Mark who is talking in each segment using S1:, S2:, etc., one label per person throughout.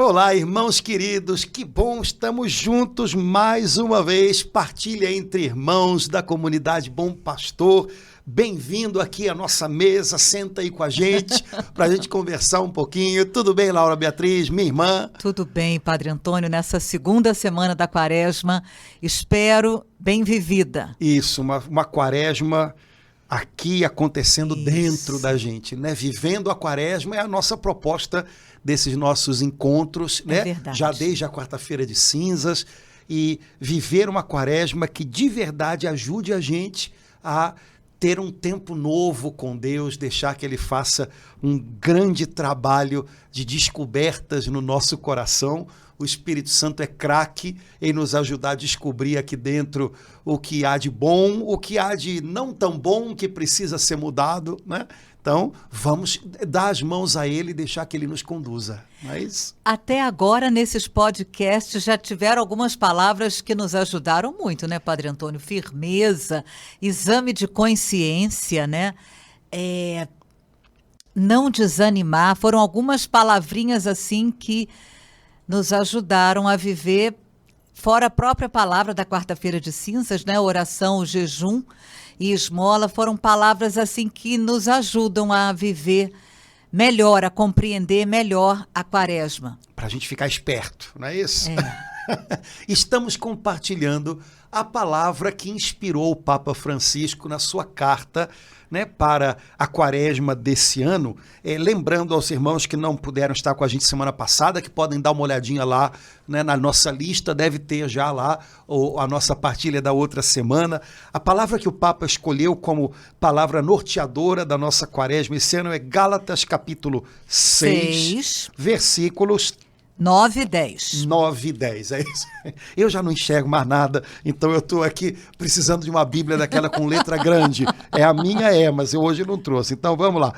S1: Olá, irmãos queridos, que bom, estamos juntos mais uma vez, partilha entre irmãos da comunidade Bom Pastor. Bem-vindo aqui à nossa mesa, senta aí com a gente, para a gente conversar um pouquinho. Tudo bem, Laura Beatriz, minha irmã?
S2: Tudo bem, Padre Antônio, nessa segunda semana da Quaresma, espero bem vivida.
S1: Isso, uma Quaresma aqui acontecendo dentro da gente, né? Vivendo a Quaresma é a nossa proposta desses nossos encontros, né?
S2: Verdade.
S1: Já desde a quarta-feira de cinzas, e viver uma Quaresma que de verdade ajude a gente a ter um tempo novo com Deus, deixar que Ele faça um grande trabalho de descobertas no nosso coração. O Espírito Santo é craque em nos ajudar a descobrir aqui dentro o que há de bom, o que há de não tão bom, que precisa ser mudado, né? Então, vamos dar as mãos a Ele e deixar que Ele nos conduza. Mas...
S2: Até agora, nesses podcasts, já tiveram algumas palavras que nos ajudaram muito, né, Padre Antônio? Firmeza, exame de consciência, né? Não desanimar. Foram algumas palavrinhas assim que nos ajudaram a viver, fora a própria palavra da quarta-feira de cinzas, né? Oração, o jejum e esmola, foram palavras assim que nos ajudam a viver melhor, a compreender melhor a Quaresma.
S1: Para a gente ficar esperto, não é isso? Estamos compartilhando a palavra que inspirou o Papa Francisco na sua carta, né, para a Quaresma desse ano, lembrando aos irmãos que não puderam estar com a gente semana passada, que podem dar uma olhadinha lá, né, na nossa lista, deve ter já lá a nossa partilha da outra semana. A palavra que o Papa escolheu como palavra norteadora da nossa Quaresma esse ano é Gálatas capítulo 6. Versículos
S2: 9 e 10.
S1: 9 e 10, é isso. Eu já não enxergo mais nada, então eu estou aqui precisando de uma Bíblia daquela com letra grande. A minha mas eu hoje não trouxe. Então vamos lá.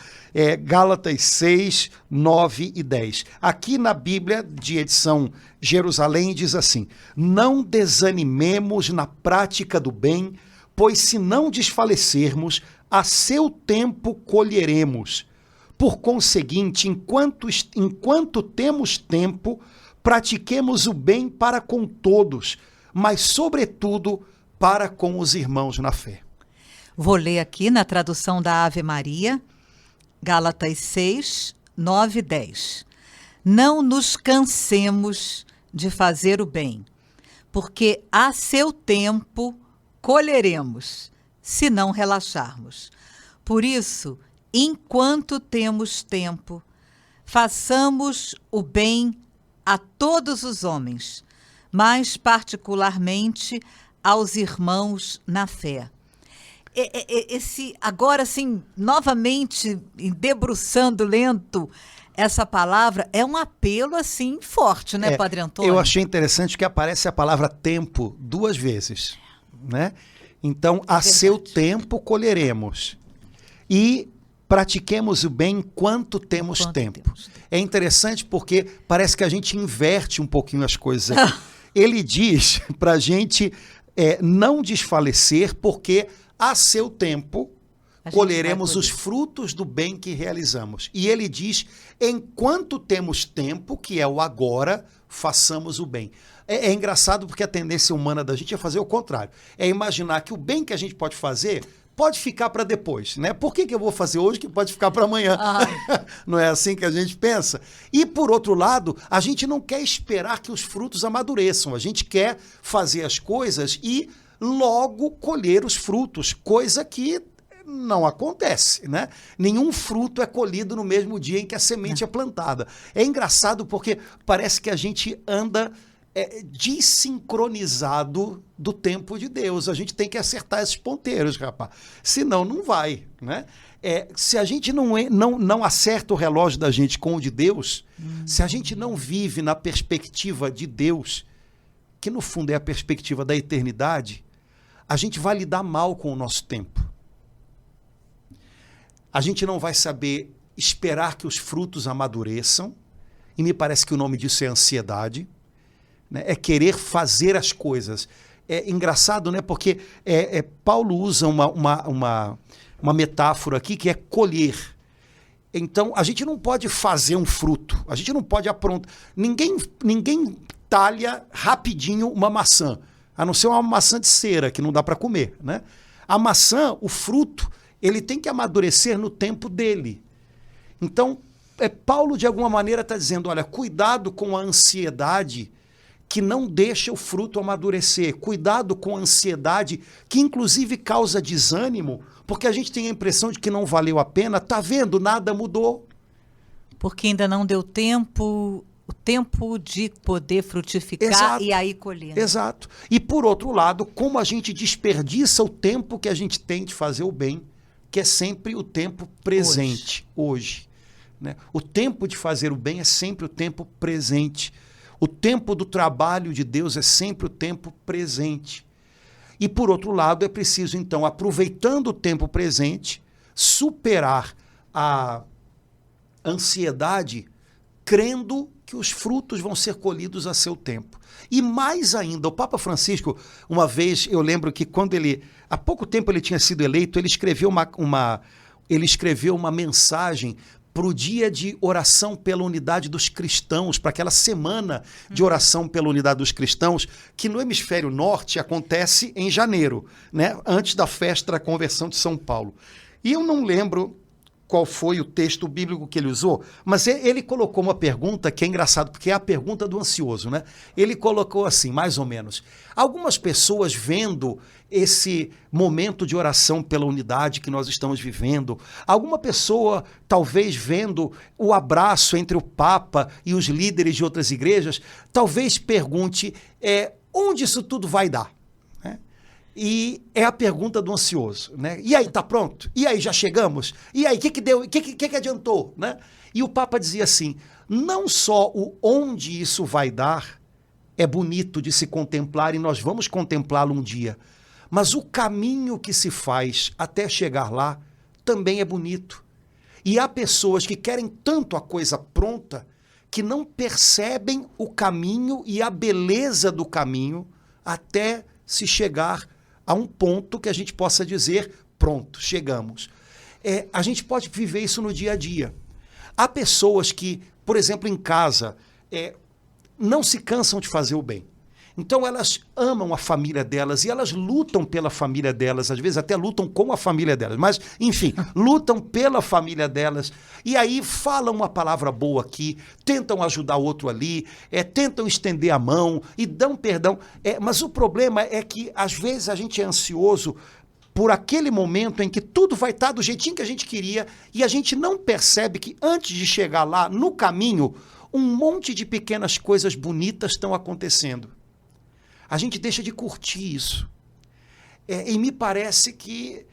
S1: Gálatas 6, 9 e 10. Aqui na Bíblia, de edição Jerusalém, diz assim: não desanimemos na prática do bem, pois se não desfalecermos, a seu tempo colheremos. Por conseguinte, enquanto temos tempo, pratiquemos o bem para com todos, mas, sobretudo, para com os irmãos na fé.
S2: Vou ler aqui na tradução da Ave Maria, Gálatas 6, 9 e 10. Não nos cansemos de fazer o bem, porque a seu tempo colheremos, se não relaxarmos. Por isso, enquanto temos tempo, façamos o bem a todos os homens, mas particularmente aos irmãos na fé. Agora, assim, novamente, debruçando lento essa palavra, é um apelo, assim, forte, né, Padre Antônio?
S1: Eu achei interessante que aparece a palavra tempo 2 vezes, né? Então, a seu tempo colheremos. E pratiquemos o bem enquanto temos tempo. É interessante porque parece que a gente inverte um pouquinho as coisas aqui. Ele diz para a gente não desfalecer, porque a seu tempo colheremos os frutos do bem que realizamos. E ele diz, enquanto temos tempo, que é o agora, façamos o bem. É engraçado porque a tendência humana da gente é fazer o contrário. É imaginar que o bem que a gente pode fazer pode ficar para depois, né? Por que eu vou fazer hoje que pode ficar para amanhã? Não é assim que a gente pensa? E, por outro lado, a gente não quer esperar que os frutos amadureçam. A gente quer fazer as coisas e logo colher os frutos, coisa que não acontece, né? Nenhum fruto é colhido no mesmo dia em que a semente é plantada. É engraçado porque parece que a gente anda desincronizado do tempo de Deus. A gente tem que acertar esses ponteiros, rapaz. Senão não vai, né? Se a gente não acerta o relógio da gente com o de Deus, se a gente não vive na perspectiva de Deus, que no fundo é a perspectiva da eternidade, a gente vai lidar mal com o nosso tempo. A gente não vai saber esperar que os frutos amadureçam, e me parece que o nome disso é ansiedade, né? É querer fazer as coisas. É engraçado, né? Porque Paulo usa uma metáfora aqui que é colher. Então, a gente não pode fazer um fruto, a gente não pode aprontar. Ninguém talha rapidinho uma maçã, a não ser uma maçã de cera, que não dá para comer, né? A maçã, o fruto, ele tem que amadurecer no tempo dele. Então, Paulo, de alguma maneira, está dizendo, olha, cuidado com a ansiedade que não deixa o fruto amadurecer. Cuidado com a ansiedade que, inclusive, causa desânimo, porque a gente tem a impressão de que não valeu a pena. Tá vendo? Nada mudou.
S2: Porque ainda não deu tempo, o tempo de poder frutificar. Exato. E aí colher.
S1: Exato. E, por outro lado, como a gente desperdiça o tempo que a gente tem de fazer o bem, que é sempre o tempo presente, hoje. Né? O tempo de fazer o bem é sempre o tempo presente. O tempo do trabalho de Deus é sempre o tempo presente. E, por outro lado, é preciso, então, aproveitando o tempo presente, superar a ansiedade, crendo que os frutos vão ser colhidos a seu tempo. E mais ainda, o Papa Francisco, uma vez, eu lembro que quando há pouco tempo ele tinha sido eleito, ele escreveu uma mensagem para o dia de oração pela unidade dos cristãos, para aquela semana de oração pela unidade dos cristãos, que no hemisfério norte acontece em janeiro, né? Antes da festa da conversão de São Paulo. E eu não lembro qual foi o texto bíblico que ele usou, mas ele colocou uma pergunta que é engraçado, porque é a pergunta do ansioso, né? Ele colocou assim, mais ou menos, algumas pessoas vendo esse momento de oração pela unidade que nós estamos vivendo, alguma pessoa talvez vendo o abraço entre o Papa e os líderes de outras igrejas, talvez pergunte, onde isso tudo vai dar? E é a pergunta do ansioso, né? E aí, tá pronto? E aí, já chegamos? E aí, o que deu? O que adiantou? Né? E o Papa dizia assim, não só o onde isso vai dar é bonito de se contemplar e nós vamos contemplá-lo um dia, mas o caminho que se faz até chegar lá também é bonito. E há pessoas que querem tanto a coisa pronta que não percebem o caminho e a beleza do caminho até se chegar a um ponto que a gente possa dizer, pronto, chegamos. A gente pode viver isso no dia a dia. Há pessoas que, por exemplo, em casa, não se cansam de fazer o bem. Então elas amam a família delas e elas lutam pela família delas, às vezes até lutam com a família delas, mas enfim, lutam pela família delas e aí falam uma palavra boa aqui, tentam ajudar o outro ali, tentam estender a mão e dão perdão, mas o problema é que às vezes a gente é ansioso por aquele momento em que tudo vai estar do jeitinho que a gente queria e a gente não percebe que antes de chegar lá, no caminho, um monte de pequenas coisas bonitas estão acontecendo. A gente deixa de curtir isso. E me parece que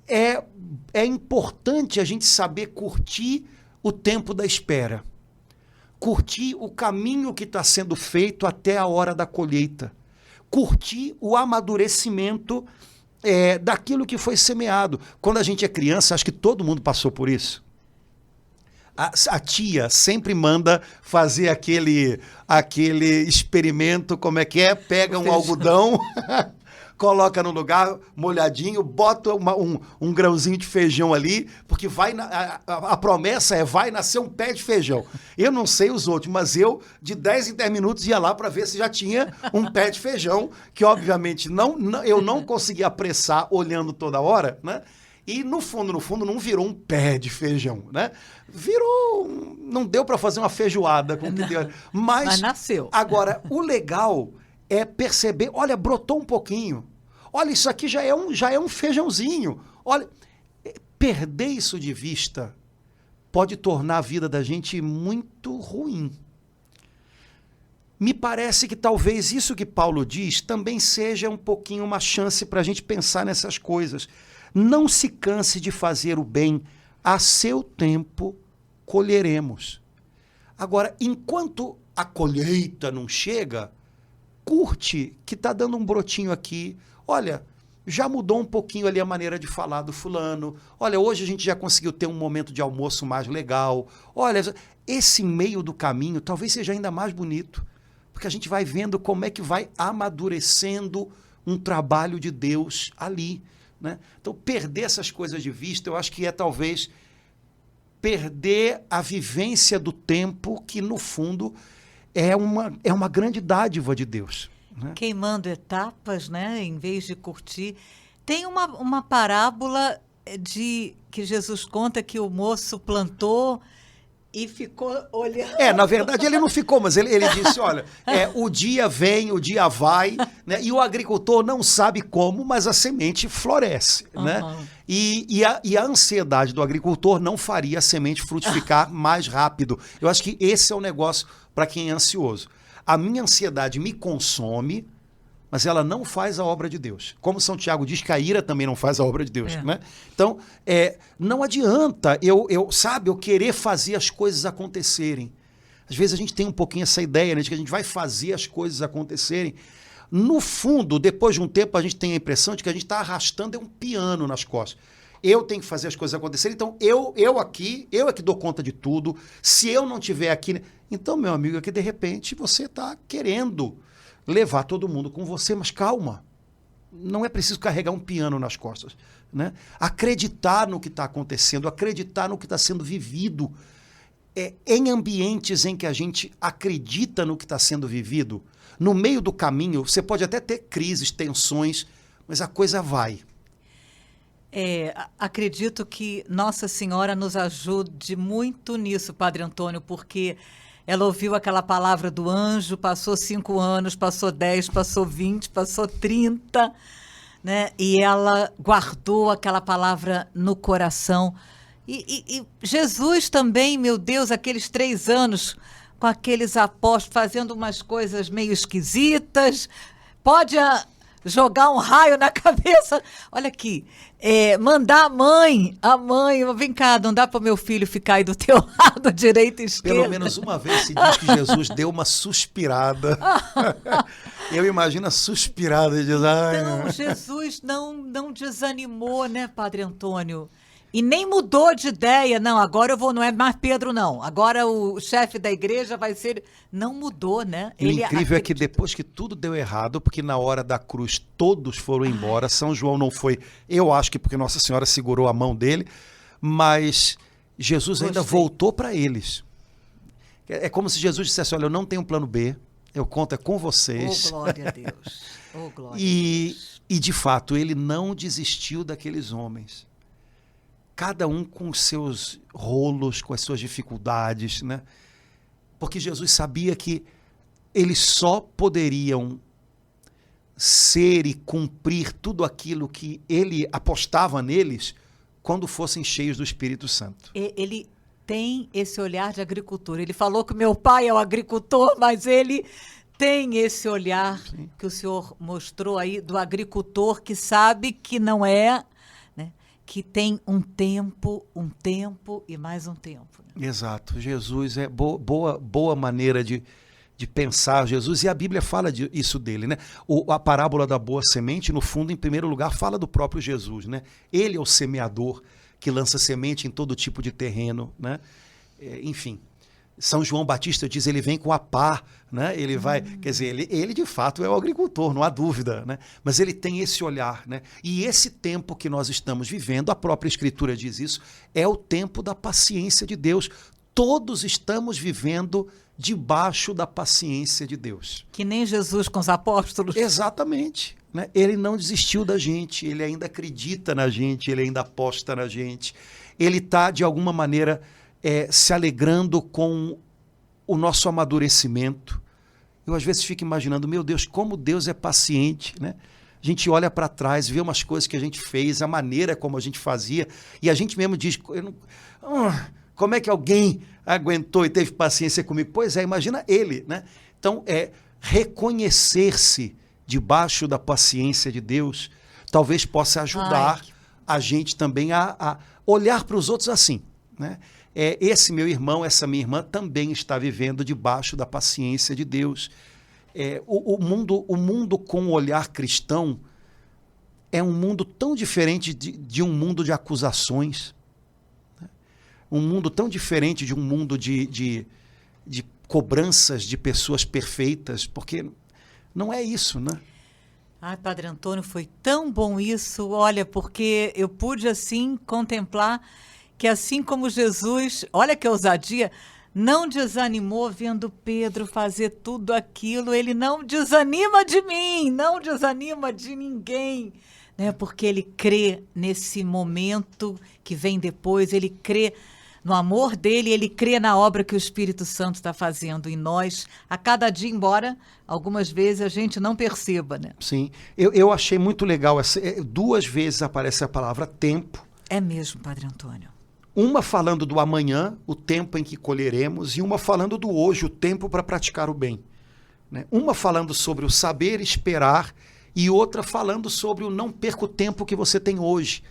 S1: é importante a gente saber curtir o tempo da espera. Curtir o caminho que está sendo feito até a hora da colheita. Curtir o amadurecimento daquilo que foi semeado. Quando a gente é criança, acho que todo mundo passou por isso. A tia sempre manda fazer aquele experimento, como é que é? Pega um algodão, coloca no lugar molhadinho, bota um grãozinho de feijão ali, porque a promessa vai nascer um pé de feijão. Eu não sei os outros, mas eu, de 10 em 10 minutos, ia lá para ver se já tinha um pé de feijão, que obviamente eu não conseguia apressar olhando toda hora, né? E, no fundo, não virou um pé de feijão, né? Não deu para fazer uma feijoada com que deu. Mas
S2: nasceu.
S1: Agora, o legal é perceber, olha, brotou um pouquinho. Olha, isso aqui já é um feijãozinho. Olha, perder isso de vista pode tornar a vida da gente muito ruim. Me parece que talvez isso que Paulo diz também seja um pouquinho uma chance para a gente pensar nessas coisas. Não se canse de fazer o bem, a seu tempo colheremos. Agora, enquanto a colheita não chega, curte que está dando um brotinho aqui. Olha, já mudou um pouquinho ali a maneira de falar do fulano. Olha, hoje a gente já conseguiu ter um momento de almoço mais legal. Olha, esse meio do caminho talvez seja ainda mais bonito, porque a gente vai vendo como é que vai amadurecendo um trabalho de Deus ali. Né? Então, perder essas coisas de vista, eu acho que é talvez perder a vivência do tempo, que no fundo é uma grande dádiva de Deus, né?
S2: Queimando etapas, né? Em vez de curtir. Tem uma parábola que Jesus conta que o moço plantou e ficou olhando.
S1: Na verdade ele não ficou, mas ele disse, olha, o dia vem, o dia vai, né? E o agricultor não sabe como, mas a semente floresce, né? E a ansiedade do agricultor não faria a semente frutificar mais rápido. Eu acho que esse é o negócio para quem é ansioso. A minha ansiedade me consome, mas ela não faz a obra de Deus. Como São Tiago diz, que a ira também não faz a obra de Deus, né? Então, não adianta eu querer fazer as coisas acontecerem. Às vezes a gente tem um pouquinho essa ideia, né, de que a gente vai fazer as coisas acontecerem. No fundo, depois de um tempo, a gente tem a impressão de que a gente está arrastando um piano nas costas. Eu tenho que fazer as coisas acontecerem, então eu é que dou conta de tudo. Se eu não estiver aqui... Então, meu amigo, é que de repente você está querendo levar todo mundo com você, mas calma. Não é preciso carregar um piano nas costas, né? Acreditar no que está acontecendo, acreditar no que está sendo vivido. Em ambientes em que a gente acredita no que está sendo vivido, no meio do caminho, você pode até ter crises, tensões, mas a coisa vai.
S2: Acredito que Nossa Senhora nos ajude muito nisso, Padre Antônio, porque ela ouviu aquela palavra do anjo, passou 5 anos, passou 10, passou 20, passou 30, né? E ela guardou aquela palavra no coração. E Jesus também, meu Deus, aqueles 3 anos com aqueles apóstolos fazendo umas coisas meio esquisitas, pode jogar um raio na cabeça. Olha aqui, mandar a mãe, vem cá, não dá para o meu filho ficar aí do teu lado, direita e esquerda.
S1: Pelo menos uma vez se diz que Jesus deu uma suspirada. Eu imagino a suspirada de dizer...
S2: Então, Jesus não desanimou, né, Padre Antônio? E nem mudou de ideia, não, agora não é mais Pedro, não. Agora o chefe da igreja vai ser... Não mudou, né?
S1: O incrível é que depois que tudo deu errado, porque na hora da cruz todos foram embora, São João não foi, eu acho que porque Nossa Senhora segurou a mão dele, mas Jesus ainda voltou para eles. É como se Jesus dissesse, olha, eu não tenho plano B, eu conto com vocês.
S2: Oh, glória a Deus. Oh, glória a
S1: Deus. E de fato, ele não desistiu daqueles homens. Cada um com os seus rolos, com as suas dificuldades, né? Porque Jesus sabia que eles só poderiam ser e cumprir tudo aquilo que ele apostava neles quando fossem cheios do Espírito Santo.
S2: Ele tem esse olhar de agricultor. Ele falou que meu pai é o agricultor, mas ele tem esse olhar que o senhor mostrou aí do agricultor que sabe que não é... que tem um tempo e mais um tempo. Né?
S1: Exato. Jesus é boa maneira de pensar Jesus, e a Bíblia fala isso dele, né? A parábola da boa semente, no fundo, em primeiro lugar, fala do próprio Jesus, né? Ele é o semeador que lança semente em todo tipo de terreno, né? Enfim, São João Batista diz, ele vem com a pá, né? Ele vai, quer dizer, ele de fato é o agricultor, não há dúvida, né? Mas ele tem esse olhar, né? E esse tempo que nós estamos vivendo, a própria Escritura diz isso, é o tempo da paciência de Deus. Todos estamos vivendo debaixo da paciência de Deus.
S2: Que nem Jesus com os apóstolos.
S1: Exatamente, né? Ele não desistiu da gente, ele ainda acredita na gente, ele ainda aposta na gente. Ele está, de alguma maneira... se alegrando com o nosso amadurecimento. Eu às vezes fico imaginando, meu Deus, como Deus é paciente, né? A gente olha para trás, vê umas coisas que a gente fez, a maneira como a gente fazia, e a gente mesmo diz, como é que alguém aguentou e teve paciência comigo? Pois é, imagina ele, né? Então, reconhecer-se debaixo da paciência de Deus, talvez possa ajudar a gente também a olhar para os outros assim, né? Esse meu irmão, essa minha irmã também está vivendo debaixo da paciência de Deus. O mundo com o olhar cristão é um mundo tão diferente de um mundo de acusações, né? Um mundo tão diferente de um mundo de cobranças de pessoas perfeitas, porque não é isso, né?
S2: Ai, Padre Antônio, foi tão bom isso, olha, porque eu pude assim contemplar que assim como Jesus, olha que ousadia, não desanimou vendo Pedro fazer tudo aquilo, ele não desanima de mim, não desanima de ninguém, né? Porque ele crê nesse momento que vem depois, ele crê no amor dele, ele crê na obra que o Espírito Santo está fazendo em nós, a cada dia, embora algumas vezes a gente não perceba, né?
S1: Sim, eu achei muito legal, 2 vezes aparece a palavra tempo.
S2: É mesmo, Padre Antônio.
S1: Uma falando do amanhã, o tempo em que colheremos, e uma falando do hoje, o tempo para praticar o bem. Né? Uma falando sobre o saber esperar e outra falando sobre o não perca o tempo que você tem hoje.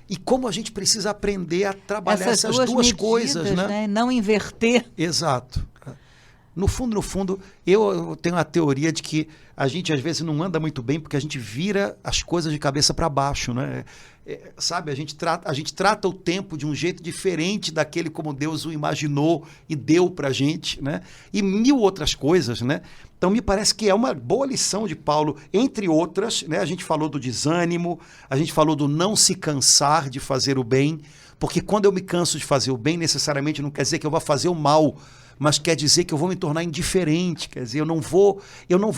S1: E como a gente precisa aprender a trabalhar essas duas
S2: medidas,
S1: coisas, né?
S2: Não inverter.
S1: Exato. No fundo, eu tenho a teoria de que a gente às vezes não anda muito bem porque a gente vira as coisas de cabeça para baixo, né? Sabe, a gente trata o tempo de um jeito diferente daquele como Deus o imaginou e deu para a gente, né? E 1000 outras coisas, né? Então me parece que é uma boa lição de Paulo, entre outras, né? A gente falou do desânimo, a gente falou do não se cansar de fazer o bem, porque quando eu me canso de fazer o bem, necessariamente não quer dizer que eu vá fazer o mal, mas quer dizer que eu vou me tornar indiferente, quer dizer, eu não vou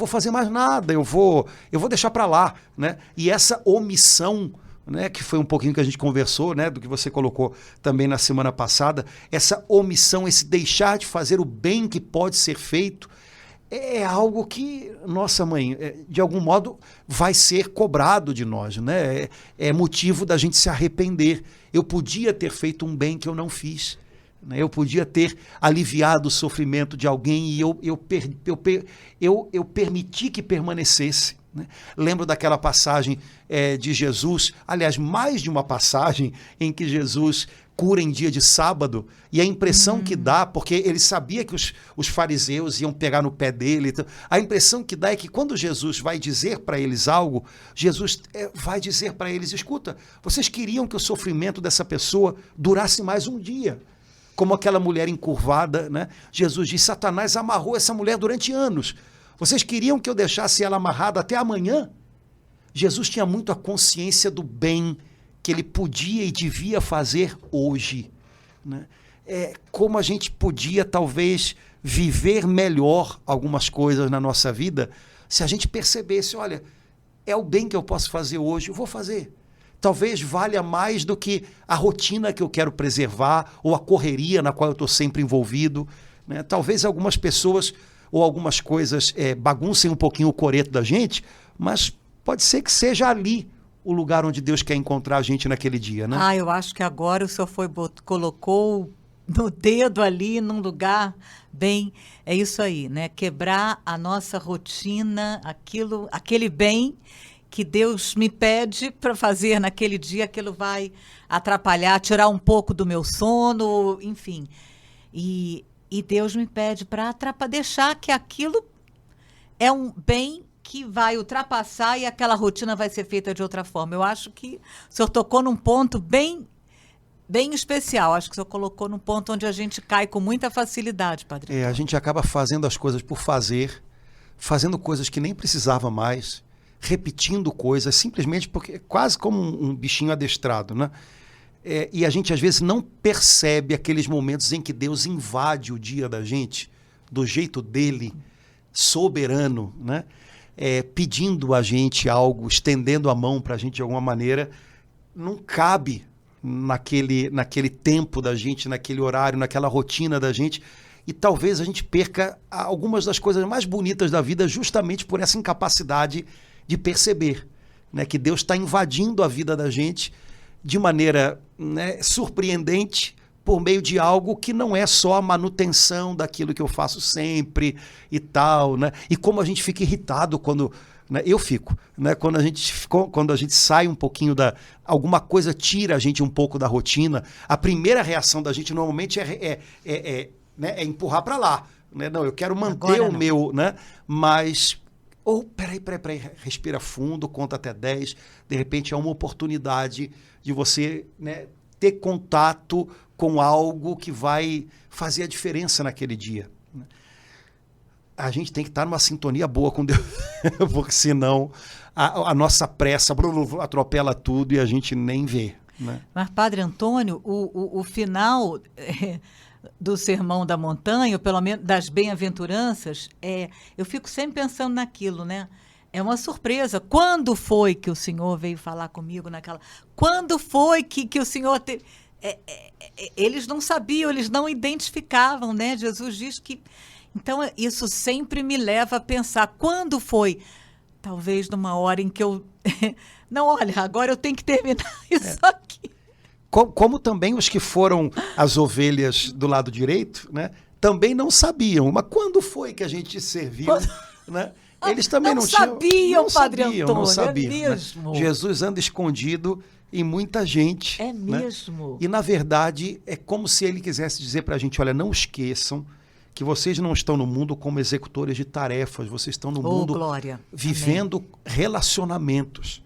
S1: fazer mais nada, eu vou deixar para lá, né? E essa omissão, né, que foi um pouquinho que a gente conversou, né, do que você colocou também na semana passada, essa omissão, esse deixar de fazer o bem que pode ser feito, é algo que, nossa mãe, de algum modo vai ser cobrado de nós, né? É motivo da gente se arrepender. Eu podia ter feito um bem que eu não fiz. Eu podia ter aliviado o sofrimento de alguém e eu permiti que permanecesse. Né? Lembro daquela passagem de Jesus, aliás, mais de uma passagem em que Jesus cura em dia de sábado, e a impressão que dá, porque ele sabia que os fariseus iam pegar no pé dele, então, a impressão que dá é que quando Jesus vai dizer para eles algo, Jesus vai dizer para eles, escuta, vocês queriam que o sofrimento dessa pessoa durasse mais um dia, como aquela mulher encurvada, né? Jesus diz, Satanás amarrou essa mulher durante anos, vocês queriam que eu deixasse ela amarrada até amanhã? Jesus tinha muito a consciência do bem que ele podia e devia fazer hoje. Né? Como a gente podia, talvez, viver melhor algumas coisas na nossa vida se a gente percebesse, olha, é o bem que eu posso fazer hoje, eu vou fazer. Talvez valha mais do que a rotina que eu quero preservar ou a correria na qual eu estou sempre envolvido. Né? Talvez algumas pessoas ou algumas coisas baguncem um pouquinho o coreto da gente, mas pode ser que seja ali o lugar onde Deus quer encontrar a gente naquele dia, né?
S2: Eu acho que agora o senhor colocou no dedo ali, num lugar bem... É isso aí, né? Quebrar a nossa rotina, aquele bem que Deus me pede para fazer naquele dia, aquilo vai atrapalhar, tirar um pouco do meu sono, enfim. E Deus me pede para deixar que aquilo é um bem que vai ultrapassar e aquela rotina vai ser feita de outra forma. Eu acho que o senhor tocou num ponto bem especial. Acho que o senhor colocou num ponto onde a gente cai com muita facilidade, Padre.
S1: A gente acaba fazendo as coisas por fazer, fazendo coisas que nem precisava mais, repetindo coisas, simplesmente porque quase como um bichinho adestrado, né? E a gente às vezes não percebe aqueles momentos em que Deus invade o dia da gente, do jeito dele, soberano, né? Pedindo a gente algo, estendendo a mão para a gente de alguma maneira, não cabe naquele tempo da gente, naquele horário, naquela rotina da gente, e talvez a gente perca algumas das coisas mais bonitas da vida justamente por essa incapacidade de perceber, né, que Deus está invadindo a vida da gente de maneira, né, surpreendente, por meio de algo que não é só a manutenção daquilo que eu faço sempre e tal, né? E como a gente fica irritado quando... Né, eu fico, né? Quando a gente sai um pouquinho alguma coisa tira a gente um pouco da rotina, a primeira reação da gente normalmente é empurrar para lá. Né? Não, eu quero manter o meu, né? Mas... peraí, respira fundo, conta até 10, de repente é uma oportunidade de você, né, ter contato com algo que vai fazer a diferença naquele dia. A gente tem que estar numa sintonia boa com Deus, porque senão a nossa pressa atropela tudo e a gente nem vê. né?
S2: Mas, Padre Antônio, o final do Sermão da Montanha, ou pelo menos das bem-aventuranças, eu fico sempre pensando naquilo, né? É uma surpresa. Quando foi que o Senhor veio falar comigo naquela... Quando foi que o Senhor... Eles não sabiam, eles não identificavam, né? Jesus diz que... Então, isso sempre me leva a pensar, quando foi? Talvez numa hora em que eu... Não, olha, agora eu tenho que terminar isso aqui.
S1: Como também os que foram as ovelhas do lado direito, né? Também não sabiam. Mas quando foi que a gente serviu, né? Eles também não
S2: sabiam,
S1: tinham,
S2: Padre Antônio,
S1: não sabiam,
S2: é mesmo.
S1: Né? Jesus anda escondido em muita gente.
S2: É mesmo.
S1: Né? E, na verdade, é como se ele quisesse dizer para a gente, olha, não esqueçam que vocês não estão no mundo como executores de tarefas, vocês estão no mundo
S2: glória.
S1: vivendo
S2: Amém.
S1: Relacionamentos.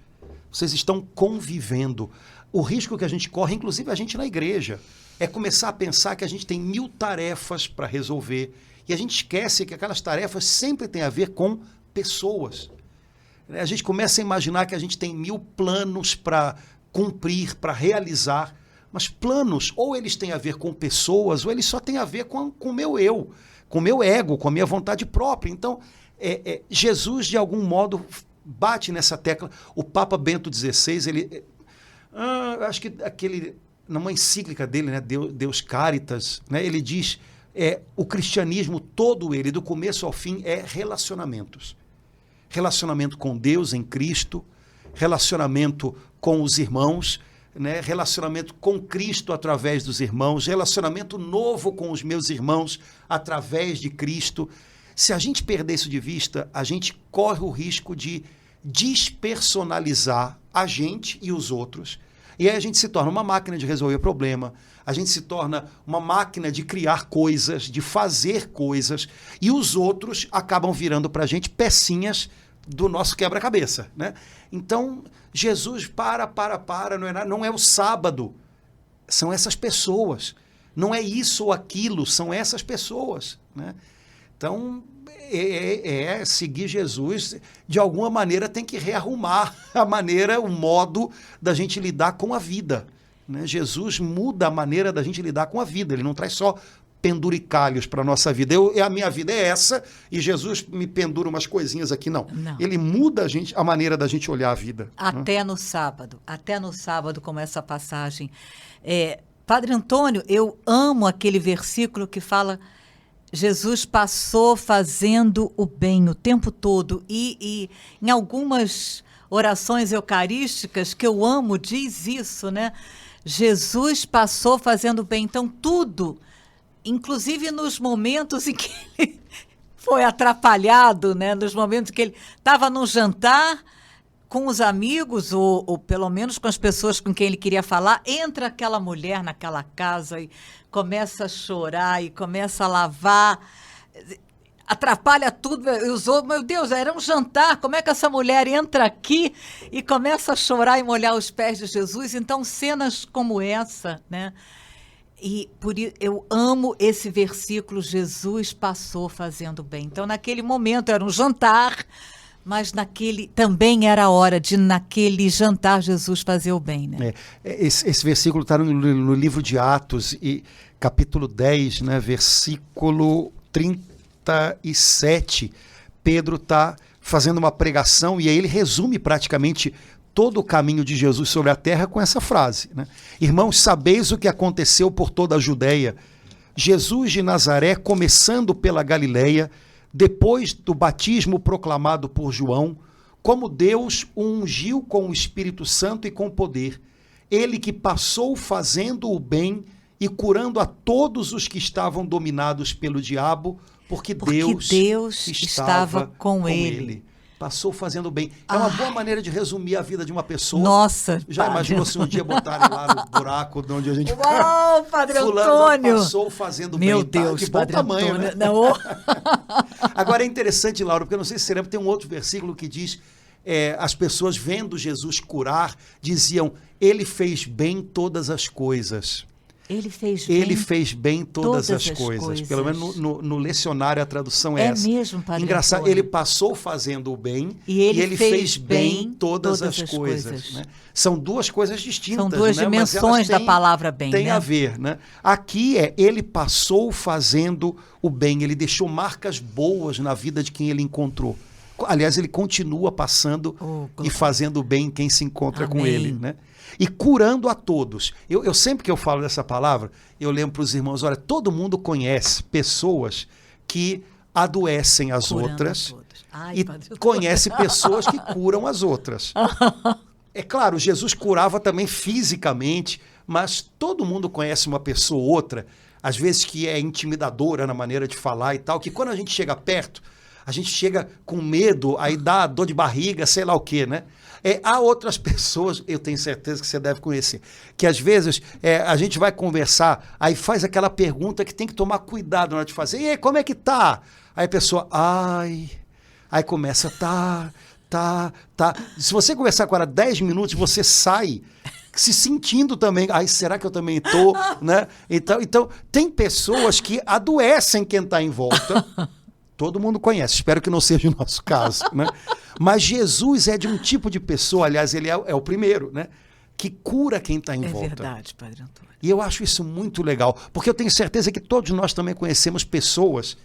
S1: Vocês estão convivendo. O risco que a gente corre, inclusive a gente na igreja, é começar a pensar que a gente tem 1000 tarefas para resolver. E a gente esquece que aquelas tarefas sempre têm a ver com pessoas. A gente começa a imaginar que a gente tem 1000 planos para cumprir, para realizar, mas planos, ou eles têm a ver com pessoas, ou eles só têm a ver com o meu eu, com o meu ego, com a minha vontade própria. Então, Jesus, de algum modo, bate nessa tecla. O Papa Bento XVI, ele... acho que numa encíclica dele, né, Deus Caritas, né, ele diz... o cristianismo todo ele, do começo ao fim, é relacionamentos. Relacionamento com Deus em Cristo, relacionamento com os irmãos, né? Relacionamento com Cristo através dos irmãos, relacionamento novo com os meus irmãos através de Cristo. Se a gente perder isso de vista, a gente corre o risco de despersonalizar a gente e os outros. E aí a gente se torna uma máquina de resolver problema, a gente se torna uma máquina de criar coisas, de fazer coisas, e os outros acabam virando para a gente pecinhas do nosso quebra-cabeça, né? Então, Jesus não é o sábado, são essas pessoas. Não é isso ou aquilo, são essas pessoas, né? Então, seguir Jesus, de alguma maneira, tem que rearrumar a maneira, o modo da gente lidar com a vida, né? Jesus muda a maneira da gente lidar com a vida, ele não traz só penduricalhos para a nossa vida. A minha vida é essa, e Jesus me pendura umas coisinhas aqui, não. Ele muda a maneira da gente olhar a vida.
S2: Até no sábado, como essa passagem. Padre Antônio, eu amo aquele versículo que fala... Jesus passou fazendo o bem o tempo todo, e em algumas orações eucarísticas que eu amo diz isso, né? Jesus passou fazendo o bem, então tudo, inclusive nos momentos em que ele foi atrapalhado, né? Nos momentos que ele estava num jantar com os amigos, ou pelo menos com as pessoas com quem ele queria falar, entra aquela mulher naquela casa e começa a chorar e começa a lavar, atrapalha tudo. Meu Deus, era um jantar, como é que essa mulher entra aqui e começa a chorar e molhar os pés de Jesus? Então, cenas como essa, né? E por isso eu amo esse versículo, Jesus passou fazendo bem. Então, naquele momento era um jantar, mas também era a hora de, naquele jantar, Jesus fazer o bem, né?
S1: Esse versículo está no livro de Atos, e capítulo 10, né, versículo 37. Pedro está fazendo uma pregação, e aí ele resume praticamente todo o caminho de Jesus sobre a terra com essa frase, né? Irmãos, sabeis o que aconteceu por toda a Judeia. Jesus de Nazaré, começando pela Galileia, depois do batismo proclamado por João, como Deus o ungiu com o Espírito Santo e com poder, ele que passou fazendo o bem e curando a todos os que estavam dominados pelo diabo, porque Deus estava com ele. Passou fazendo o bem. É uma boa maneira de resumir a vida de uma pessoa.
S2: Nossa!
S1: Já imaginou se um dia botarem lá no buraco de onde a gente...
S2: Uau, Padre
S1: Fulano
S2: Antônio!
S1: Passou fazendo
S2: Meu
S1: bem.
S2: Deus,
S1: de bom
S2: Padre
S1: tamanho,
S2: Antônio.
S1: né?
S2: Não.
S1: Agora é interessante, Laura, porque eu não sei se você lembra, tem um outro versículo que diz, as pessoas vendo Jesus curar, diziam, ele fez bem todas as coisas.
S2: Ele fez bem
S1: todas as coisas. Pelo menos no lecionário a tradução é essa.
S2: É mesmo, Padre
S1: Engraçado,
S2: Antônio.
S1: ele passou fazendo o bem
S2: E ele
S1: fez
S2: bem
S1: bem todas as coisas. Né? São duas coisas distintas.
S2: São duas dimensões da palavra bem.
S1: Tem
S2: né?
S1: a ver. Né? Aqui ele passou fazendo o bem, ele deixou marcas boas na vida de quem ele encontrou. Aliás, ele continua passando e fazendo bem quem se encontra com ele. Né? E curando a todos. Eu sempre que eu falo dessa palavra, eu lembro para os irmãos, olha, todo mundo conhece pessoas que adoecem as outras e conhece pessoas que curam as outras. É claro, Jesus curava também fisicamente, mas todo mundo conhece uma pessoa ou outra, às vezes que é intimidadora na maneira de falar e tal, que quando a gente chega perto, a gente chega com medo, aí dá dor de barriga, sei lá o quê, né? Há outras pessoas, eu tenho certeza que você deve conhecer, que às vezes a gente vai conversar, aí faz aquela pergunta que tem que tomar cuidado na hora de fazer. E aí, como é que tá? Aí a pessoa, aí começa, tá. Se você conversar agora 10 minutos, você sai se sentindo também, será que eu também tô? Né? Então, tem pessoas que adoecem quem está em volta. Todo mundo conhece, espero que não seja o nosso caso. Né? Mas Jesus é de um tipo de pessoa, aliás, ele é o primeiro, né? Que cura quem está em volta.
S2: É verdade, Padre Antônio.
S1: E eu acho isso muito legal, porque eu tenho certeza que todos nós também conhecemos pessoas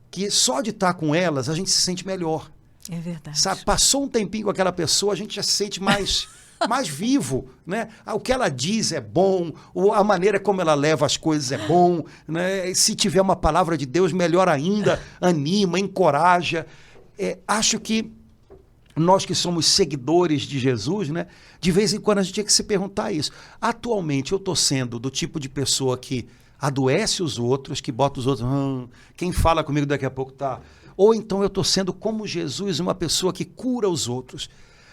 S1: que só de estar com elas a gente se sente melhor.
S2: É verdade.
S1: Sabe, passou um tempinho com aquela pessoa, a gente já se sente mais vivo, né? O que ela diz é bom, a maneira como ela leva as coisas é bom, né? Se tiver uma palavra de Deus, melhor ainda, anima, encoraja. Acho que nós que somos seguidores de Jesus, né? De vez em quando a gente tinha que se perguntar isso. Atualmente eu estou sendo do tipo de pessoa que adoece os outros, que bota os outros, quem fala comigo daqui a pouco tá... Ou então eu estou sendo como Jesus, uma pessoa que cura os outros.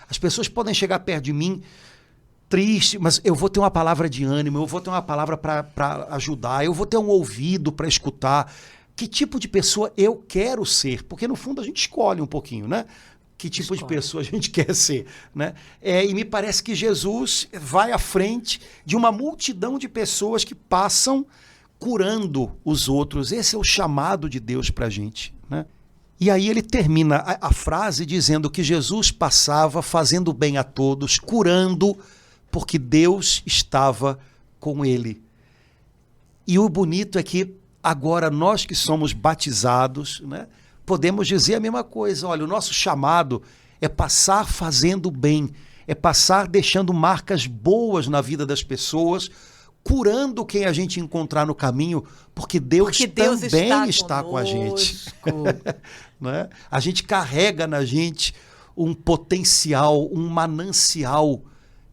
S1: As pessoas podem chegar perto de mim triste, mas eu vou ter uma palavra de ânimo, eu vou ter uma palavra para ajudar, eu vou ter um ouvido para escutar. Que tipo de pessoa eu quero ser? Porque no fundo a gente escolhe um pouquinho, né? Que tipo de pessoa a gente quer ser, né? E me parece que Jesus vai à frente de uma multidão de pessoas que passam curando os outros. Esse é o chamado de Deus para a gente, né? E aí ele termina a frase dizendo que Jesus passava fazendo bem a todos, curando, porque Deus estava com ele. E o bonito é que agora nós que somos batizados, né, podemos dizer a mesma coisa. Olha, o nosso chamado é passar fazendo bem, é passar deixando marcas boas na vida das pessoas, curando quem a gente encontrar no caminho, porque Deus também está com a gente. Né? A gente carrega na gente um potencial, um manancial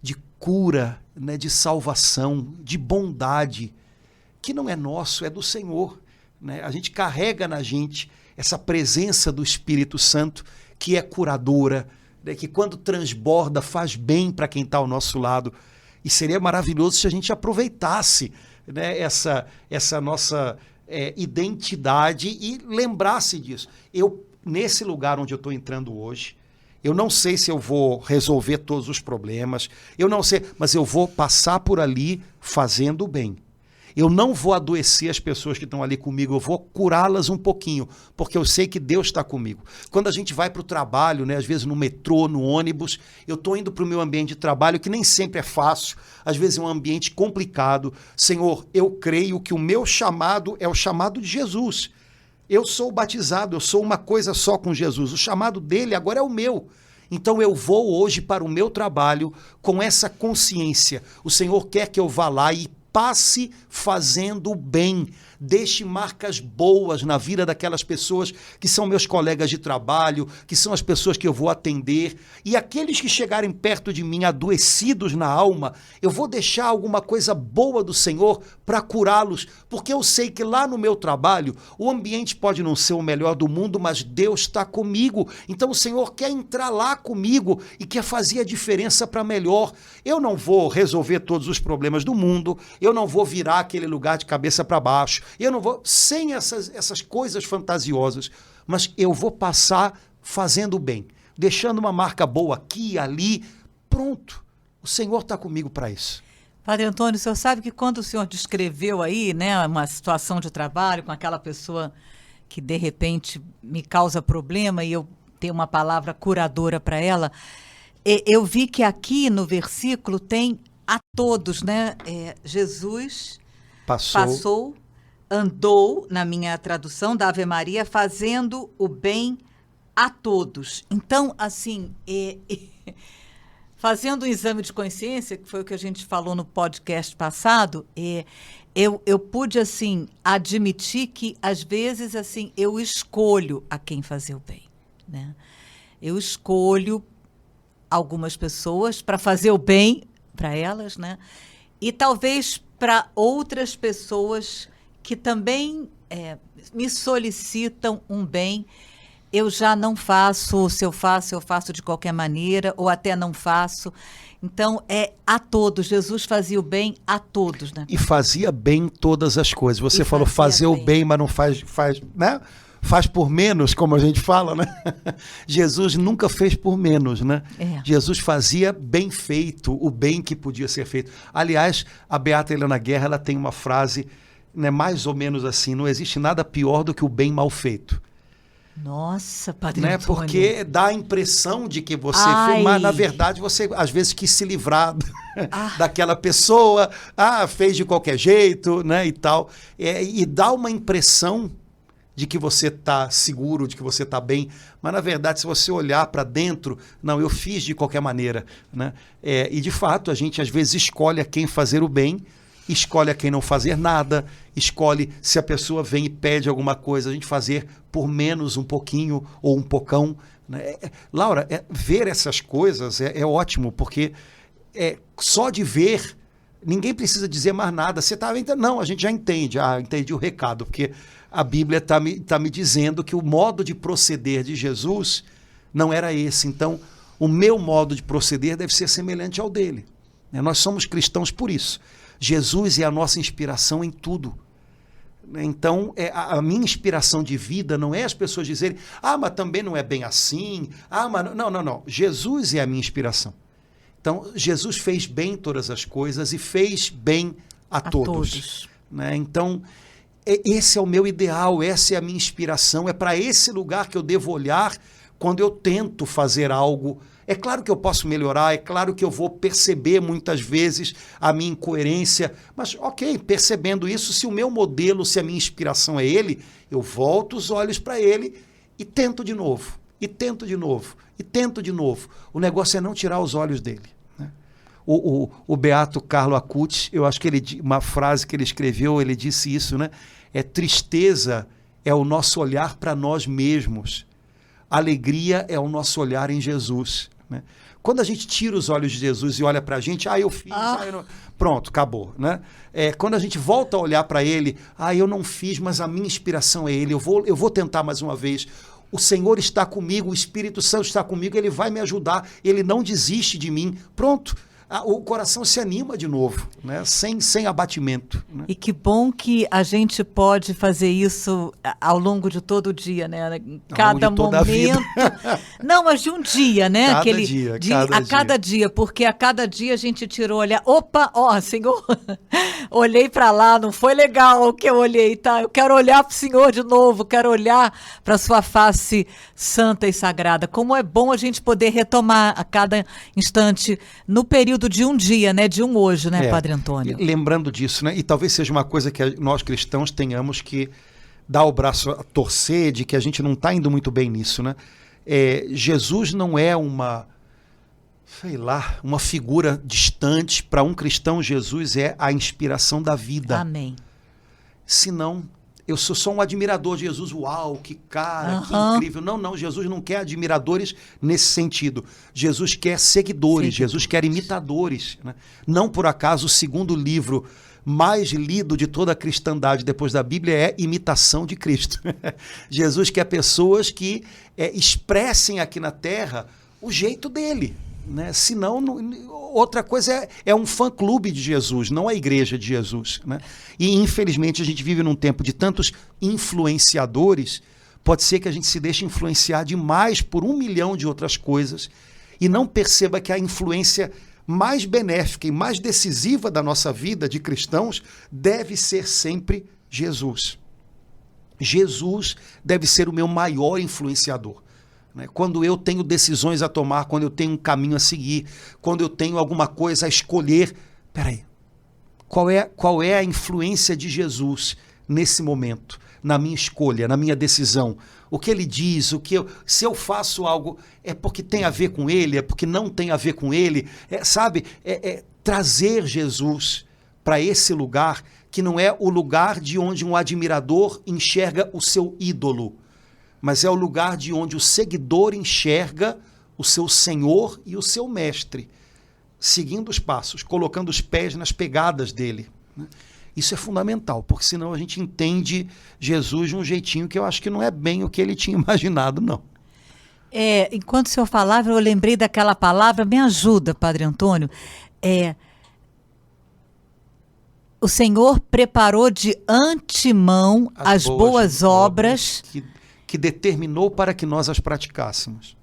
S1: de cura, né, de salvação, de bondade, que não é nosso, é do Senhor. Né? A gente carrega na gente essa presença do Espírito Santo, que é curadora, né, que quando transborda faz bem para quem está ao nosso lado. E seria maravilhoso se a gente aproveitasse, né, essa nossa identidade e lembrasse disso. Nesse lugar onde eu estou entrando hoje, eu não sei se eu vou resolver todos os problemas, eu não sei, mas eu vou passar por ali fazendo o bem. Eu não vou adoecer as pessoas que estão ali comigo, eu vou curá-las um pouquinho, porque eu sei que Deus está comigo. Quando a gente vai para o trabalho, né, às vezes no metrô, no ônibus, eu estou indo para o meu ambiente de trabalho, que nem sempre é fácil, às vezes é um ambiente complicado. Senhor, eu creio que o meu chamado é o chamado de Jesus. Eu sou batizado, eu sou uma coisa só com Jesus. O chamado dele agora é o meu. Então eu vou hoje para o meu trabalho com essa consciência. O Senhor quer que eu vá lá e passe fazendo o bem, deixe marcas boas na vida daquelas pessoas que são meus colegas de trabalho, que são as pessoas que eu vou atender. E aqueles que chegarem perto de mim adoecidos na alma, eu vou deixar alguma coisa boa do Senhor para curá-los, porque eu sei que lá no meu trabalho o ambiente pode não ser o melhor do mundo, mas Deus está comigo. Então o Senhor quer entrar lá comigo e quer fazer a diferença para melhor. Eu não vou resolver todos os problemas do mundo, eu não vou virar aquele lugar de cabeça para baixo, eu não vou, sem essas coisas fantasiosas, mas eu vou passar fazendo o bem, deixando uma marca boa aqui, ali, pronto. O Senhor está comigo para isso.
S2: Padre Antônio, o senhor sabe que quando o senhor descreveu aí, né, uma situação de trabalho com aquela pessoa que de repente me causa problema e eu tenho uma palavra curadora para ela, eu vi que aqui no versículo tem a todos, né? Jesus passou, andou, na minha tradução da Ave Maria, fazendo o bem a todos. Então, assim, fazendo um exame de consciência, que foi o que a gente falou no podcast passado, eu pude, assim, admitir que, às vezes, assim, eu escolho a quem fazer o bem, né? Eu escolho algumas pessoas para fazer o bem para elas, né? E talvez para outras pessoas que também me solicitam um bem, eu já não faço, se eu faço, eu faço de qualquer maneira, ou até não faço. Então, a todos. Jesus fazia o bem a todos, né?
S1: E fazia bem todas as coisas. Você falou fazer o bem, mas não faz, né? Faz por menos, como a gente fala, né? Jesus nunca fez por menos, né? Jesus fazia bem feito, o bem que podia ser feito. Aliás, a Beata Helena Guerra, ela tem uma frase, né, mais ou menos assim: não existe nada pior do que o bem mal feito.
S2: Nossa, Padre
S1: Né?
S2: Antônio.
S1: Porque dá a impressão de que você fez, mas na verdade você às vezes quis se livrar daquela pessoa, fez de qualquer jeito, né, e tal. E dá uma impressão de que você está seguro, de que você está bem, mas na verdade, se você olhar para dentro, não, eu fiz de qualquer maneira, né? E de fato, a gente às vezes escolhe a quem fazer o bem, escolhe a quem não fazer nada, escolhe, se a pessoa vem e pede alguma coisa, a gente fazer por menos um pouquinho ou um pocão, né? Laura, ver essas coisas é ótimo, porque só de ver, ninguém precisa dizer mais nada. Você está entendendo? Não, a gente já entende. Entendi o recado, porque a Bíblia está me dizendo que o modo de proceder de Jesus não era esse. Então, o meu modo de proceder deve ser semelhante ao dele. Nós somos cristãos por isso. Jesus é a nossa inspiração em tudo. Então, a minha inspiração de vida não é as pessoas dizerem, mas também não é bem assim. Mas não. Jesus é a minha inspiração. Então, Jesus fez bem todas as coisas e fez bem a todos. Né? Então, esse é o meu ideal, essa é a minha inspiração, é para esse lugar que eu devo olhar quando eu tento fazer algo. É claro que eu posso melhorar, é claro que eu vou perceber muitas vezes a minha incoerência, mas ok, percebendo isso, se o meu modelo, se a minha inspiração é ele, eu volto os olhos para ele e tento de novo, e tento de novo, e tento de novo. O negócio é não tirar os olhos dele. Né? O Beato Carlo Acutis, eu acho que uma frase que ele escreveu, ele disse isso, né? Tristeza é o nosso olhar para nós mesmos. Alegria é o nosso olhar em Jesus. Né? Quando a gente tira os olhos de Jesus e olha para a gente, eu fiz, eu não... Pronto, acabou. Né? Quando a gente volta a olhar para ele, eu não fiz, mas a minha inspiração é ele, eu vou tentar mais uma vez. O Senhor está comigo, o Espírito Santo está comigo, ele vai me ajudar, ele não desiste de mim. Pronto. O coração se anima de novo, né? sem abatimento. Né?
S2: E que bom que a gente pode fazer isso ao longo de todo o dia, né? Cada momento. Não, mas de um dia, né? Cada dia, porque a cada dia a gente tirou olhar. Opa, Senhor, olhei para lá, não foi legal o que eu olhei, tá? Eu quero olhar para o Senhor de novo, quero olhar para a sua face santa e sagrada. Como é bom a gente poder retomar a cada instante no período de um dia, né? De um hoje, né, Padre Antônio?
S1: Lembrando disso, né? E talvez seja uma coisa que nós cristãos tenhamos que dar o braço a torcer, de que a gente não está indo muito bem nisso, né? Jesus não é uma figura distante. Para um cristão, Jesus é a inspiração da vida.
S2: Amém.
S1: Senão, eu sou só um admirador de Jesus. Uau, que cara, que incrível. Não, Jesus não quer admiradores nesse sentido. Jesus quer seguidores, Jesus quer imitadores. Né? Não por acaso o segundo livro mais lido de toda a cristandade depois da Bíblia é Imitação de Cristo. Jesus quer pessoas que expressem aqui na Terra o jeito dele. Né? Senão, outra coisa é um fã-clube de Jesus, não a igreja de Jesus. Né? E, infelizmente, a gente vive num tempo de tantos influenciadores, pode ser que a gente se deixe influenciar demais por 1 milhão de outras coisas e não perceba que a influência mais benéfica e mais decisiva da nossa vida de cristãos deve ser sempre Jesus. Jesus deve ser o meu maior influenciador. Quando eu tenho decisões a tomar, quando eu tenho um caminho a seguir, quando eu tenho alguma coisa a escolher, peraí, qual é a influência de Jesus nesse momento, na minha escolha, na minha decisão? O que ele diz, se eu faço algo, é porque tem a ver com ele, é porque não tem a ver com ele, trazer Jesus para esse lugar que não é o lugar de onde um admirador enxerga o seu ídolo, mas é o lugar de onde o seguidor enxerga o seu Senhor e o seu Mestre, seguindo os passos, colocando os pés nas pegadas dele. Isso é fundamental, porque senão a gente entende Jesus de um jeitinho que eu acho que não é bem o que ele tinha imaginado, não.
S2: Enquanto o senhor falava, eu lembrei daquela palavra, me ajuda, Padre Antônio, o Senhor preparou de antemão as boas obras
S1: que determinou para que nós as praticássemos.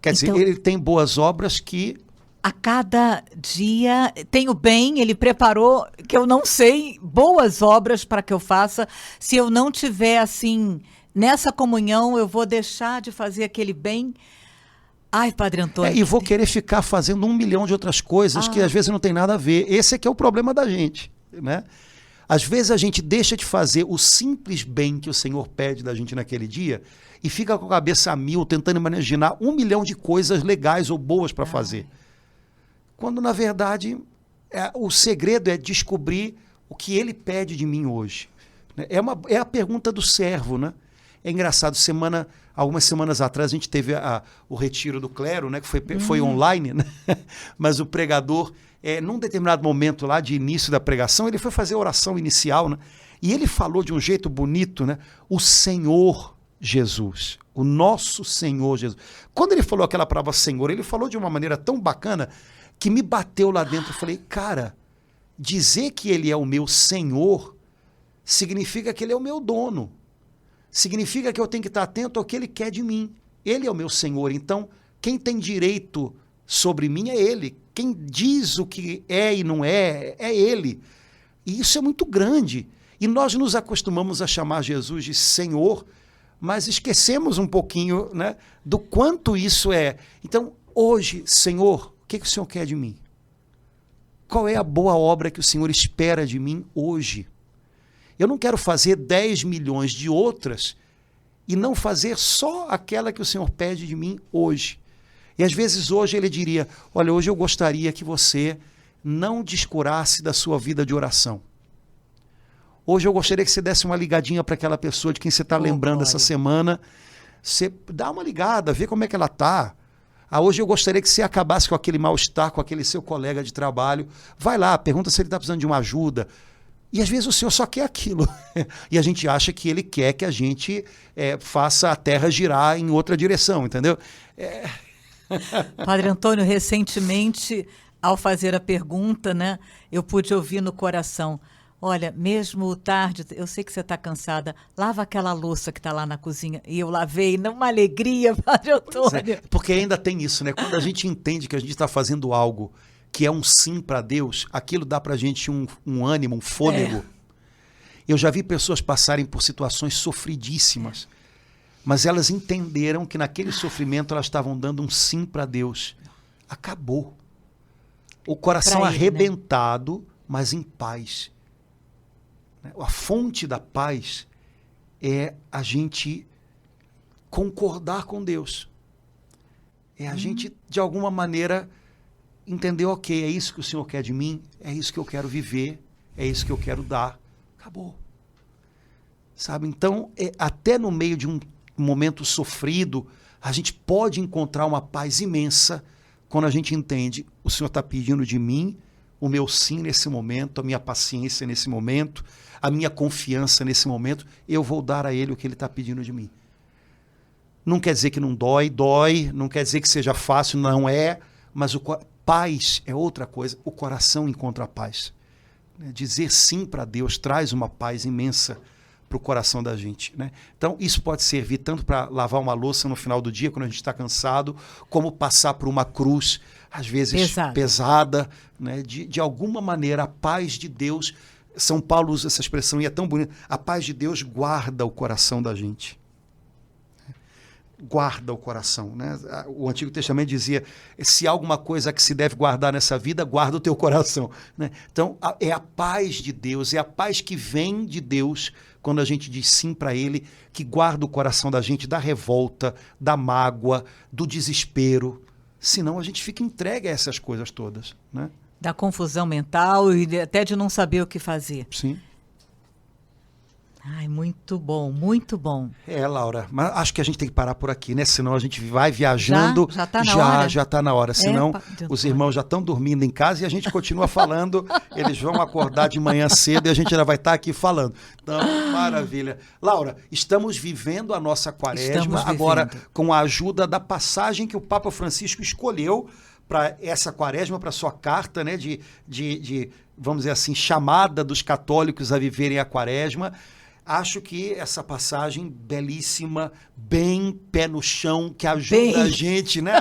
S1: Quer dizer, ele tem boas obras que...
S2: A cada dia tem o bem, ele preparou, que eu não sei, boas obras para que eu faça. Se eu não tiver assim, nessa comunhão, eu vou deixar de fazer aquele bem. Ai, Padre Antônio.
S1: E vou querer ficar fazendo 1 milhão de outras coisas que às vezes não tem nada a ver. Esse é que é o problema da gente, né? Às vezes a gente deixa de fazer o simples bem que o Senhor pede da gente naquele dia e fica com a cabeça a mil, tentando imaginar 1 milhão de coisas legais ou boas para fazer. Quando, na verdade, o segredo é descobrir o que ele pede de mim hoje. É a pergunta do servo, né? É engraçado, algumas semanas atrás a gente teve o retiro do clero, né? Que foi online, né? Mas o pregador, num determinado momento lá de início da pregação, ele foi fazer a oração inicial, né? E ele falou de um jeito bonito, né? O Senhor Jesus, o nosso Senhor Jesus. Quando ele falou aquela palavra Senhor, ele falou de uma maneira tão bacana que me bateu lá dentro. Eu falei, cara, dizer que ele é o meu Senhor significa que ele é o meu dono. Significa que eu tenho que estar atento ao que ele quer de mim. Ele é o meu Senhor. Então, quem tem direito sobre mim é ele. Quem diz o que é e não é ele. E isso é muito grande. E nós nos acostumamos a chamar Jesus de Senhor, mas esquecemos um pouquinho, né, do quanto isso é. Então, hoje, Senhor, o que o Senhor quer de mim? Qual é a boa obra que o Senhor espera de mim hoje? Eu não quero fazer 10 milhões de outras e não fazer só aquela que o Senhor pede de mim hoje. E às vezes hoje ele diria, olha, hoje eu gostaria que você não descurasse da sua vida de oração. Hoje eu gostaria que você desse uma ligadinha para aquela pessoa de quem você está lembrando essa semana. Você dá uma ligada, vê como é que ela está. Hoje eu gostaria que você acabasse com aquele mal-estar, com aquele seu colega de trabalho. Vai lá, pergunta se ele está precisando de uma ajuda. E às vezes o Senhor só quer aquilo. E a gente acha que ele quer que a gente faça a terra girar em outra direção, entendeu?
S2: Padre Antônio, recentemente, ao fazer a pergunta, né, eu pude ouvir no coração, olha, mesmo tarde, eu sei que você está cansada, lava aquela louça que está lá na cozinha. E eu lavei, numa alegria, Padre Antônio.
S1: Porque ainda tem isso, né? Quando a gente entende que a gente está fazendo algo que é um sim para Deus, aquilo dá para a gente um ânimo, um fôlego. Eu já vi pessoas passarem por situações sofridíssimas, mas elas entenderam que naquele sofrimento elas estavam dando um sim para Deus. Acabou. O coração arrebentado, né? Mas em paz. A fonte da paz é a gente concordar com Deus. É a gente, de alguma maneira, entender, ok, é isso que o Senhor quer de mim, é isso que eu quero viver, é isso que eu quero dar. Acabou. Sabe? Então, até no meio de um momento sofrido, a gente pode encontrar uma paz imensa quando a gente entende, o Senhor está pedindo de mim o meu sim nesse momento, a minha paciência nesse momento, a minha confiança nesse momento, eu vou dar a Ele o que Ele está pedindo de mim. Não quer dizer que não dói, não quer dizer que seja fácil, não é, mas paz é outra coisa, o coração encontra a paz. Dizer sim para Deus traz uma paz imensa para o coração da gente, né? Então, isso pode servir tanto para lavar uma louça no final do dia, quando a gente está cansado, como passar por uma cruz, às vezes pesada, né? De alguma maneira, a paz de Deus, São Paulo usa essa expressão e é tão bonita, a paz de Deus guarda o coração da gente. Guarda o coração, né? O Antigo Testamento dizia, se há alguma coisa que se deve guardar nessa vida, guarda o teu coração, né? Então, é a paz de Deus, é a paz que vem de Deus, quando a gente diz sim para Ele, que guarda o coração da gente da revolta, da mágoa, do desespero. Senão a gente fica entregue a essas coisas todas, né?
S2: Da confusão mental e até de não saber o que fazer.
S1: Sim.
S2: Ai, muito bom, muito bom.
S1: Laura, mas acho que a gente tem que parar por aqui, né? Senão a gente vai viajando.
S2: Já está na hora?
S1: Já está na hora. Senão os irmãos já estão dormindo em casa e a gente continua falando. Eles vão acordar de manhã cedo e a gente já vai estar aqui falando. Então, maravilha. Laura, estamos vivendo a nossa quaresma agora com a ajuda da passagem que o Papa Francisco escolheu para essa quaresma, para sua carta, né? Vamos dizer assim, chamada dos católicos a viverem a quaresma. Acho que essa passagem belíssima, bem pé no chão, que ajuda a gente, né,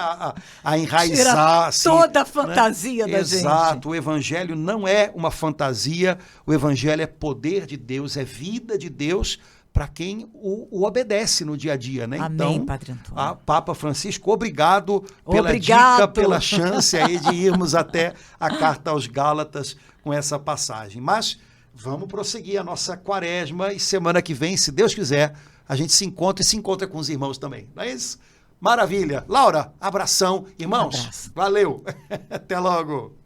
S1: a enraizar. Assim,
S2: toda a fantasia, né, da gente.
S1: Exato, o Evangelho não é uma fantasia, o Evangelho é poder de Deus, é vida de Deus para quem o obedece no dia a dia, né?
S2: Amém,
S1: então,
S2: Padre Antônio.
S1: Papa Francisco, obrigado pela dica, pela chance aí de irmos até a Carta aos Gálatas com essa passagem. Mas vamos prosseguir a nossa quaresma e semana que vem, se Deus quiser, a gente se encontra e se encontra com os irmãos também. Não é isso? Maravilha. Laura, abração. Irmãos, valeu. Até logo.